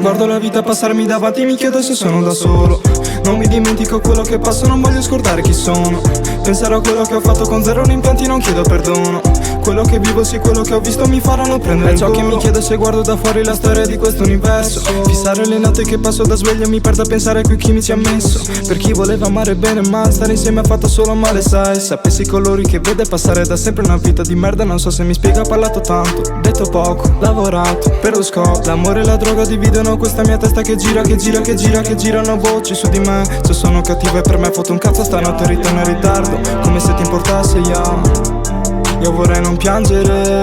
Guardo la vita passarmi davanti, mi chiedo se sono da solo. Non mi dimentico quello che passa, non voglio scordare chi sono. Penserò a quello che ho fatto con zero rimpianti, non chiedo perdono. Quello che vivo, sì, quello che ho visto mi faranno prendere il volo. È ciò che mi chiedo se guardo da fuori la storia di questo universo. Fissare le notti che passo da sveglio, mi perdo a pensare a qui chi mi ci ha messo. Per chi voleva amare bene ma stare insieme ha fatto solo male, sai. Sapessi i colori che vede passare da sempre una vita di merda. Non so se mi spiega, ho parlato tanto, detto poco, lavorato per lo scopo. L'amore e la droga dividono questa mia testa che gira, che gira, che gira, che girano voci su di me. Se sono cattivo e per me foto un cazzo, stanotte ritorno in ritardo, come se ti importasse, io vorrei non piangere,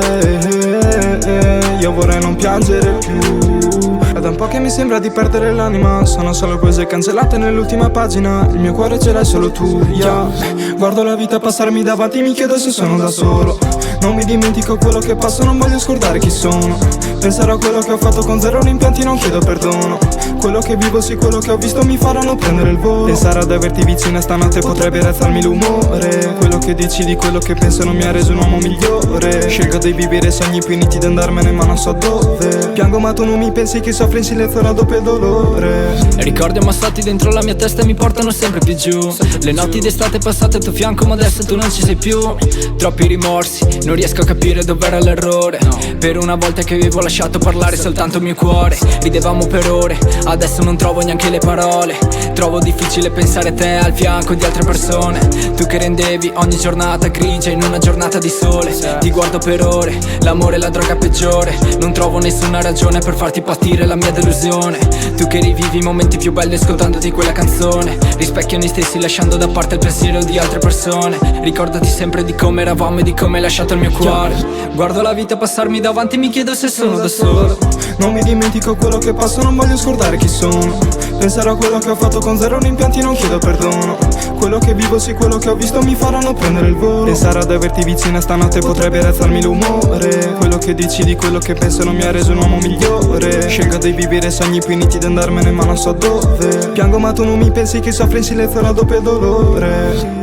io vorrei non piangere più. È da un po' che mi sembra di perdere l'anima, sono solo cose cancellate nell'ultima pagina. Il mio cuore ce l'hai solo tu, Guardo la vita passarmi davanti, mi chiedo se sono da solo. Non mi dimentico quello che passo, non voglio scordare chi sono. Penserò a quello che ho fatto con zero rimpianti, non chiedo perdono. Quello che vivo, sì, quello che ho visto mi faranno prendere il volo. Pensare ad averti vicina stanotte potrebbe razzarmi l'umore. Quello che dici di quello che penso non mi ha reso un uomo migliore. Scelgo di vivere sogni più niti di andarmene ma non so dove. Piango ma tu non mi pensi che soffri in silenzio una doppia dolore. Ricordi ammassati dentro la mia testa e mi portano sempre più giù. Le notti d'estate passate al tuo fianco ma adesso tu non ci sei più. Troppi rimorsi, non riesco a capire dov'era l'errore. Per una volta che avevo lasciato parlare soltanto il mio cuore. Ridevamo per ore, adesso non trovo neanche le parole. Trovo difficile pensare a te al fianco di altre persone. Tu che rendevi ogni giornata grigia in una giornata di sole. Ti guardo per ore, l'amore è la droga peggiore. Non trovo nessuna ragione per farti patire la mia delusione. Tu che rivivi i momenti più belli ascoltandoti quella canzone. Rispecchia noi stessi lasciando da parte il pensiero di altre persone. Ricordati sempre di come eravamo e di come hai lasciato il mio cuore. Guardo la vita passarmi davanti, mi chiedo se sono da solo. Non mi dimentico quello che passo, non voglio scordare chi sono. Penserò a quello che ho fatto con zero rimpianti, non chiedo perdono. Quello che vivo, sì, quello che ho visto mi faranno prendere il volo. Pensare ad averti vicina stanotte potrebbe razzarmi l'umore. Quello che dici di quello che penso non mi ha reso un uomo migliore. Scelgo di vivere sogni più niti di andarmene ma non so dove. Piango ma tu non mi pensi che soffri in silenzio una doppia dolore.